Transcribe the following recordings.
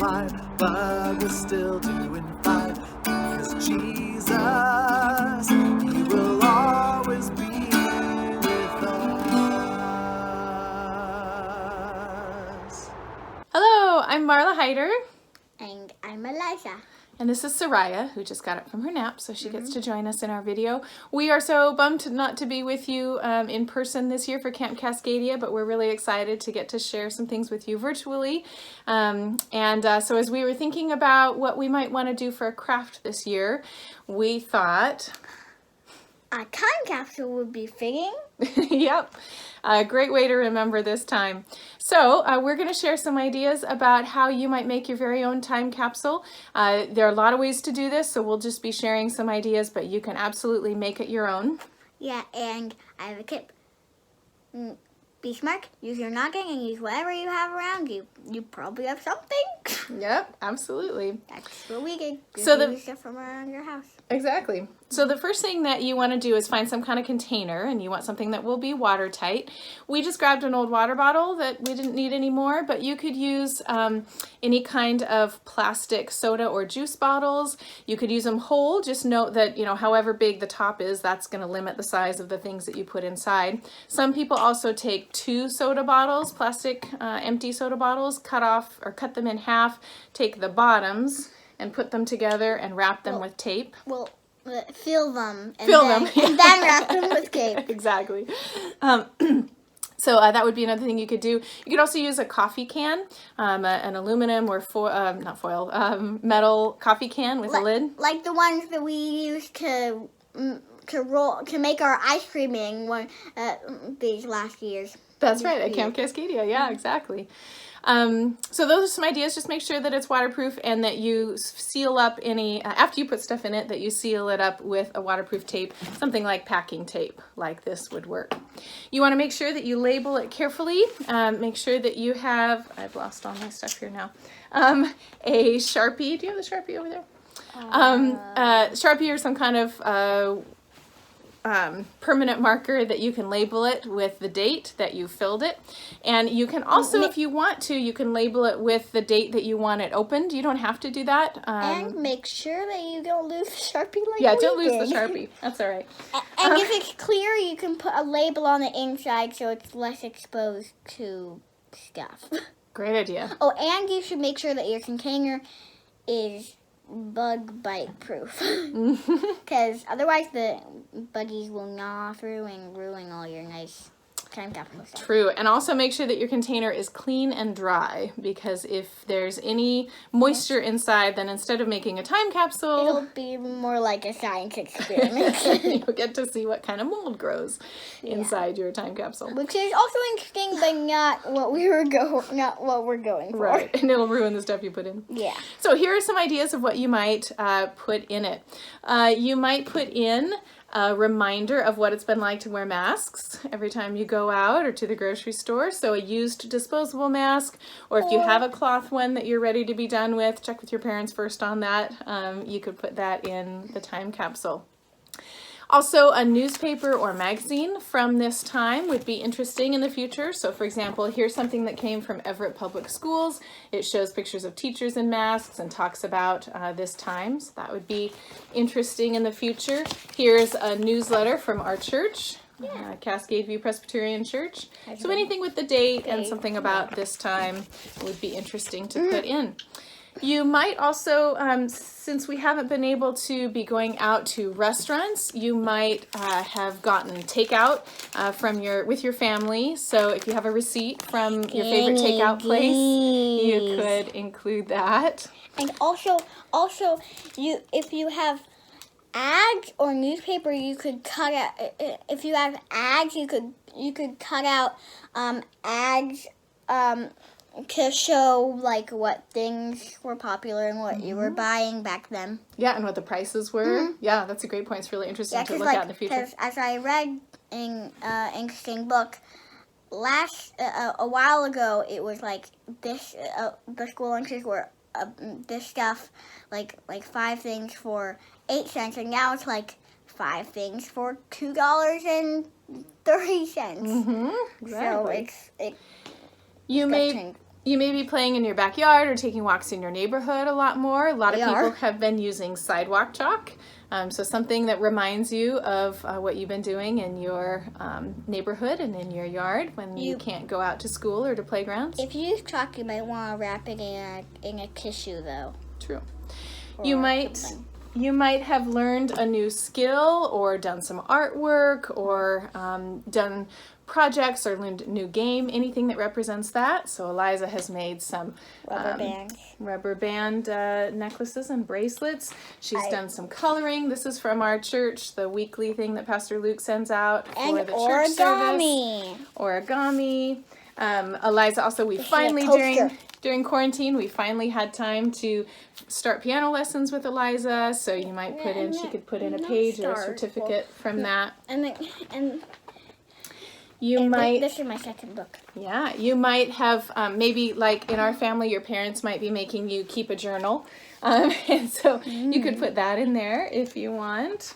5, but we're still doing 5 because Jesus, He will always be with us. Hello, I'm Marla Hyder. And I'm Eliza. And this is Soraya, who just got up from her nap, so she gets to join us in our video. We are so bummed not to be with you in person this year for Camp Cascadia, but we're really excited to get to share some things with you virtually. So as we were thinking about what we might want to do for a craft this year, we thought... a time capsule would be fitting. Yep, a great way to remember this time. So we're going to share some ideas about how you might make your very own time capsule. There are a lot of ways to do this, so we'll just be sharing some ideas, but you can absolutely make it your own. Yeah, and I have a tip. Be smart, use your noggin, and use whatever you have around you. You probably have something. Yep, absolutely. That's what we did. So use stuff from around your house. Exactly. So the first thing that you want to do is find some kind of container, and you want something that will be watertight. We just grabbed an old water bottle that we didn't need anymore, but you could use any kind of plastic soda or juice bottles. You could use them whole. Just note that, however big the top is, that's going to limit the size of the things that you put inside. Some people also take 2 soda bottles, plastic empty soda bottles, cut them in half, take the bottoms and put them together and wrap them with tape. Well, fill them. And them. And then wrap them with tape. Exactly. So that would be another thing you could do. You could also use a coffee can, an aluminum or metal coffee can with a lid. Like the ones that we use to make our ice cream in these last years. That's right, at Camp Cascadia. Yeah, exactly. So those are some ideas. Just make sure that it's waterproof and that you seal up after you put stuff in it, that you seal it up with a waterproof tape, something like packing tape, like this would work. You want to make sure that you label it carefully. Make sure that you have, I've lost all my stuff here now, a Sharpie. Do you have the Sharpie over there? Sharpie or some kind of permanent marker that you can label it with the date that you filled it. And you can also, if you want to, you can label it with the date that you want it opened. You don't have to do that. And make sure that you don't lose the Sharpie like yeah, we don't lose did. the Sharpie. That's all right. And if it's clear, you can put a label on the inside so it's less exposed to stuff. Great idea. Oh, and you should make sure that your container is bug bite proof, because otherwise the buggies will gnaw through and ruin all your nice time capsule stuff. True, and also make sure that your container is clean and dry, because if there's any moisture inside, then instead of making a time capsule, it'll be more like a science experiment. You'll get to see what kind of mold grows inside your time capsule, which is also interesting, but not what we're going for. Right, and it'll ruin the stuff you put in. Yeah. So here are some ideas of what you might put in it. You might put in a reminder of what it's been like to wear masks every time you go out or to the grocery store. So a used disposable mask, or if you have a cloth one that you're ready to be done with, check with your parents first on that. You could put that in the time capsule. Also, a newspaper or magazine from this time would be interesting in the future. So for example, here's something that came from Everett Public Schools. It shows pictures of teachers in masks and talks about this time. So that would be interesting in the future. Here's a newsletter from our church, Cascade View Presbyterian Church. So anything with the date and something about this time would be interesting to put in. You might also, since we haven't been able to be going out to restaurants, you might have gotten takeout with your family. So if you have a receipt from your favorite takeout place, you could include that. And also, if you have ads or newspaper, you could cut out. If you have ads, you could cut out ads. To show like what things were popular and what you were buying back then. Yeah, and what the prices were. Yeah, that's a great point. It's really interesting to look at in the future. Because as I read in an interesting book, a while ago, it was like this. The school lunches were this stuff, like 5 things for 8 cents, and now it's like 5 things for $2.30. Exactly. So You may You may be playing in your backyard or taking walks in your neighborhood a lot more. A lot of people are. have been using sidewalk chalk. So something that reminds you of what you've been doing in your neighborhood and in your yard when you can't go out to school or to playgrounds. If you use chalk, you might want to wrap it in a tissue, though. True. Or You might something. you might have learned a new skill or done some artwork or done projects or learned a new game, anything that represents that. So Eliza has made some rubber band necklaces and bracelets. She's done some coloring. This is from our church, the weekly thing that Pastor Luke sends out for And the church origami. service. Origami. Eliza also, we This is a finally coaster. during quarantine, we finally had time to start piano lessons with Eliza. So you might put in, she could put in a page or a certificate from that. And You might, this is my second book. yeah, you might have maybe like in our family, your parents might be making you keep a journal. And so you could put that in there if you want.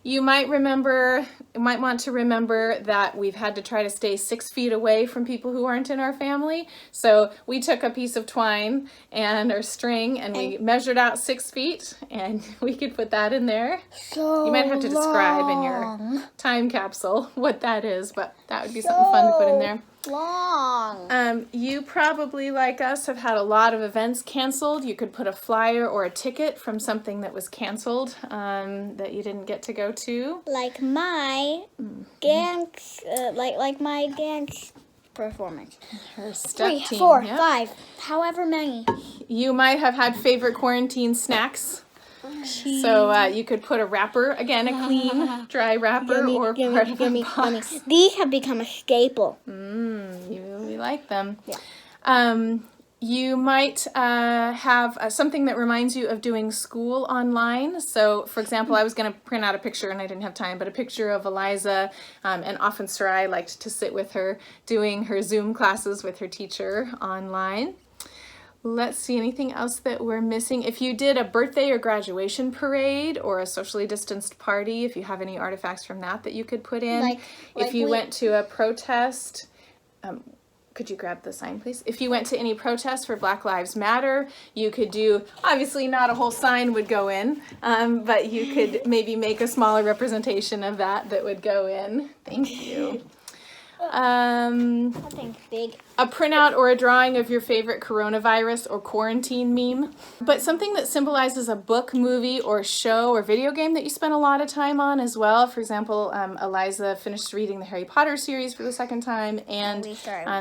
You might want to remember that we've had to try to stay 6 feet away from people who aren't in our family. So we took a piece of twine and our string and we measured out 6 feet and we could put that in there. So You might have to describe in your time capsule what that is, but that would be something fun to put in there. long. You probably, like us, have had a lot of events canceled. You could put a flyer or a ticket from something that was canceled that you didn't get to go to. Like my dance, like my dance performance. Her step 3, team. 4, Yep. 5, however many. You might have had favorite quarantine snacks. So you could put a wrapper, again, a clean, dry wrapper or part of a box. These have become a staple. You really like them. Yeah. You might have something that reminds you of doing school online. So, for example, I was going to print out a picture and I didn't have time, but a picture of Eliza, and often Sarai liked to sit with her doing her Zoom classes with her teacher online. Let's see, anything else that we're missing? If you did a birthday or graduation parade or a socially distanced party, if you have any artifacts from that you could put in. If you went to a protest, could you grab the sign, please? If you went to any protest for Black Lives Matter, you could do, obviously not a whole sign would go in, but you could maybe make a smaller representation of that would go in. Thank you. Something big. A printout or a drawing of your favorite coronavirus or quarantine meme, but something that symbolizes a book, movie, or show or video game that you spent a lot of time on as well. For example, Eliza finished reading the Harry Potter series for the second time and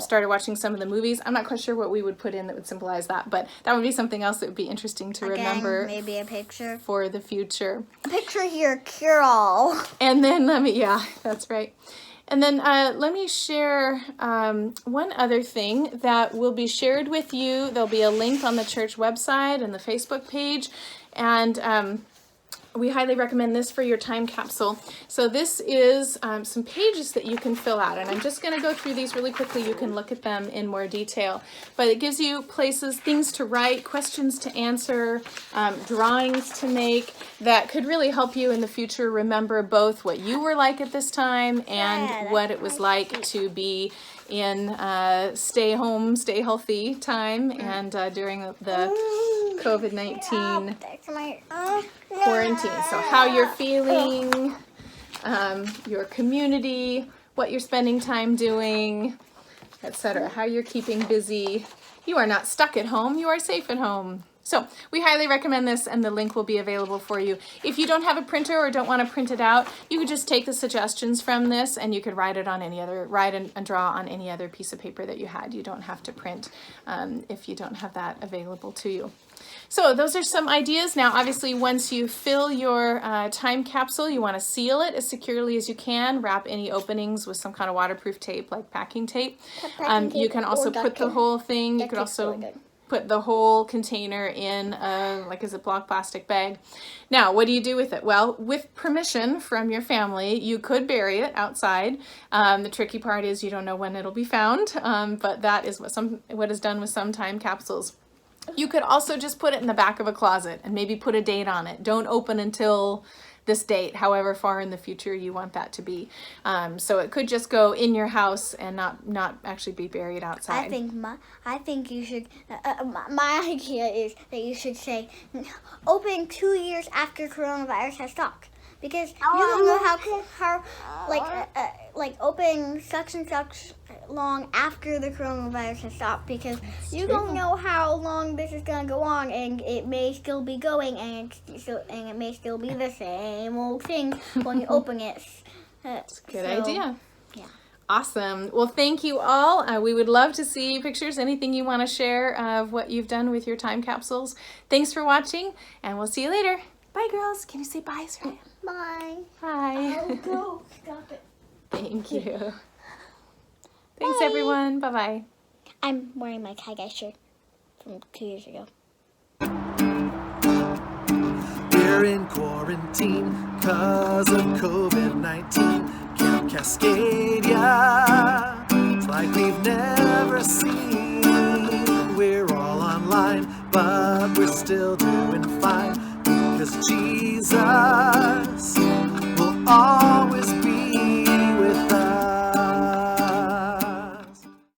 started watching some of the movies. I'm not quite sure what we would put in that would symbolize that, but that would be something else that would be interesting to remember. Maybe a picture. For the future. A picture here, cure-all. And then yeah, that's right. And then let me share one other thing that will be shared with you. There'll be a link on the church website and the Facebook page. And we highly recommend this for your time capsule. So this is some pages that you can fill out. And I'm just going to go through these really quickly. You can look at them in more detail. But it gives you places, things to write, questions to answer, drawings to make that could really help you in the future remember both what you were like at this time and what it was like to be in stay home, stay healthy time and during the COVID-19 quarantine. So how you're feeling, your community, what you're spending time doing, etc. How you're keeping busy. You are not stuck at home. You are safe at home. So we highly recommend this, and the link will be available for you. If you don't have a printer or don't want to print it out, you could just take the suggestions from this and you could write and draw on any other piece of paper that you had. You don't have to print if you don't have that available to you. So those are some ideas. Now, obviously, once you fill your time capsule, you want to seal it as securely as you can. Wrap any openings with some kind of waterproof tape, like packing tape. You can also put the whole thing. You could also put the whole container in like a Ziploc plastic bag. Now, what do you do with it? Well, with permission from your family, you could bury it outside. The tricky part is you don't know when it'll be found, but that is what is done with some time capsules. You could also just put it in the back of a closet and maybe put a date on it. Don't open until this date, however far in the future you want that to be. So it could just go in your house and not actually be buried outside. I think you should. My idea is that you should say, open 2 years after coronavirus has stopped, because you don't know how like open such and such long after the coronavirus has stopped, because you don't know how long this is gonna go on, and it may still be going, and it may still be the same old thing when you open it. That's a good idea. Yeah. Awesome. Well, thank you all. We would love to see pictures, anything you want to share of what you've done with your time capsules. Thanks for watching, and we'll see you later. Bye, girls. Can you say bye, Soraya? Bye. Bye. Oh, go. Stop it. Thank you. Thanks, Bye. everyone. Bye-bye. I'm wearing my Tie Guy shirt from 2 years ago. We're in quarantine 'cause of COVID-19. Camp Cascadia, it's like we've never seen. We're all online, but we're still doing fine, because Jesus